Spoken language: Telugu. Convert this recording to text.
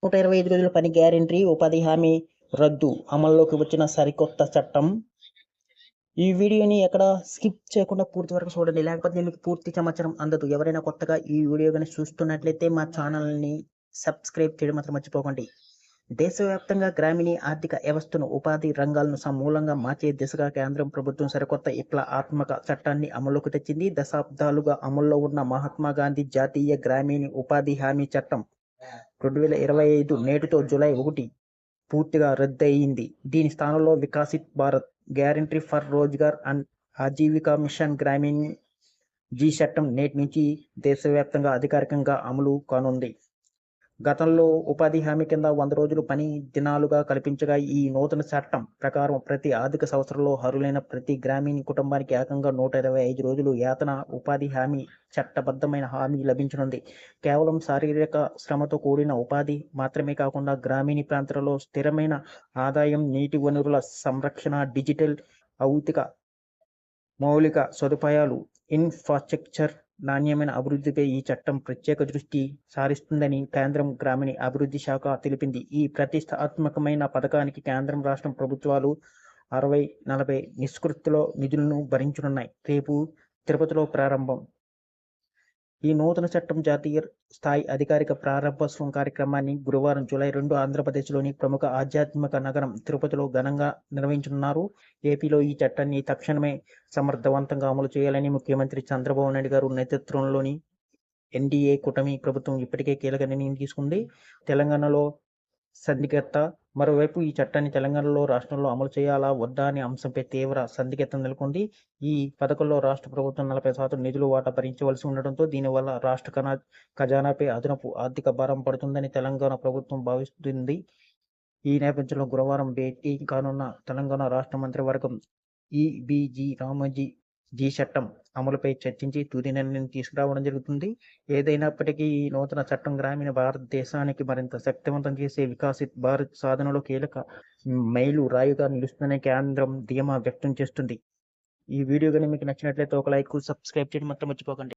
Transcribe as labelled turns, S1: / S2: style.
S1: 125 రోజుల పని గ్యారంటీ, ఉపాధి హామీ రద్దు అమల్లోకి వచ్చిన సరికొత్త చట్టం. ఈ వీడియోని ఎక్కడ స్కిప్ చేయకుండా పూర్తి వరకు చూడండి, లేకపోతే మీకు పూర్తి సమాచారం అందదు. ఎవరైనా కొత్తగా ఈ వీడియో కానీ చూస్తున్నట్లయితే మా ఛానల్ని సబ్స్క్రైబ్ చేయడం మాత్రం మర్చిపోకండి. దేశవ్యాప్తంగా గ్రామీణ ఆర్థిక వ్యవస్థను, ఉపాధి రంగాలను సమూలంగా మార్చే దిశగా కేంద్రం ప్రభుత్వం సరికొత్త విప్లవాత్మక చట్టాన్ని అమలులోకి తెచ్చింది. దశాబ్దాలుగా అమల్లో ఉన్న మహాత్మా గాంధీ జాతీయ గ్రామీణ ఉపాధి హామీ చట్టం 2025 నేటితో జూలై 1 పూర్తిగా రద్దయింది. దీని స్థానంలో Viksit Bharat guarantee for Rozgar and Ajeevika mission Gramin G చట్టం నేటి నుంచి దేశవ్యాప్తంగా అధికారికంగా అమలు కానుంది. గతంలో ఉపాధి హామీ కింద 100 రోజులు పని దినాలుగా కల్పించగా, ఈ నూతన చట్టం ప్రకారం ప్రతి ఆర్థిక సంవత్సరంలో అర్హులైన ప్రతి గ్రామీణ కుటుంబానికి ఏకంగా 125 రోజులు వేతన ఉపాధి హామీ చట్టబద్ధమైన హామీ లభించనుంది. కేవలం శారీరక శ్రమతో కూడిన ఉపాధి మాత్రమే కాకుండా గ్రామీణ ప్రాంతాలలో స్థిరమైన ఆదాయం, నీటి వనరుల సంరక్షణ, డిజిటల్ భౌతిక మౌలిక సదుపాయాలు, ఇన్ఫ్రాస్ట్రక్చర్, నాణ్యమైన అభివృద్ధిపై ఈ చట్టం ప్రత్యేక దృష్టి సారిస్తుందని కేంద్రం గ్రామీణ అభివృద్ధి శాఖ తెలిపింది. ఈ ప్రతిష్టాత్మకమైన పథకానికి కేంద్రం, రాష్ట్ర ప్రభుత్వాలు 60-40 నిష్కృతిలో నిధులను భరించనున్నాయి. రేపు తిరుపతిలో ప్రారంభం. ఈ నూతన చట్టం జాతీయ స్థాయి అధికారిక ప్రారంభోత్సవం కార్యక్రమాన్ని గురువారం జూలై 2 ఆంధ్రప్రదేశ్లోని ప్రముఖ ఆధ్యాత్మిక నగరం తిరుపతిలో ఘనంగా నిర్వహించనున్నారు. ఏపీలో ఈ చట్టాన్ని తక్షణమే సమర్థవంతంగా అమలు చేయాలని ముఖ్యమంత్రి చంద్రబాబు నాయుడు గారు నేతృత్వంలోని ఎన్డీఏ కూటమి ప్రభుత్వం ఇప్పటికే కీలక నిర్ణయం తీసుకుంది. తెలంగాణలో సందిగ్ధత. మరోవైపు ఈ చట్టాన్ని తెలంగాణలో, రాష్ట్రంలో అమలు చేయాలా వద్దా అనే అంశంపై తీవ్ర సందిగ్ధత నెలకొంది. ఈ పథకంలో రాష్ట్ర ప్రభుత్వం 40% నిధులు వాటా భరించవలసి ఉండటంతో దీనివల్ల రాష్ట్ర ఖజానాపై అదనపు ఆర్థిక భారం పడుతుందని తెలంగాణ ప్రభుత్వం భావిస్తుంది. ఈ నేపథ్యంలో గురువారం భేటీ కానున్న తెలంగాణ రాష్ట్ర మంత్రివర్గం ఈబీజీ రామోజీ జీ చట్టం అమలుపై చర్చించి తుది నిర్ణయం తీసుకురావడం జరుగుతుంది. ఏదైనప్పటికీ ఈ నూతన చట్టం గ్రామీణ భారతదేశానికి మరింత శక్తివంతం చేసే వికసిత్ భారత్ సాధనలో కీలక మైలు రాయిగా నిలుస్తుందని కేంద్రం ధీమా వ్యక్తం చేస్తుంది. ఈ వీడియో కానీ మీకు నచ్చినట్లయితే ఒక లైక్, సబ్స్క్రైబ్ చేయడం మాత్రం మర్చిపోకండి.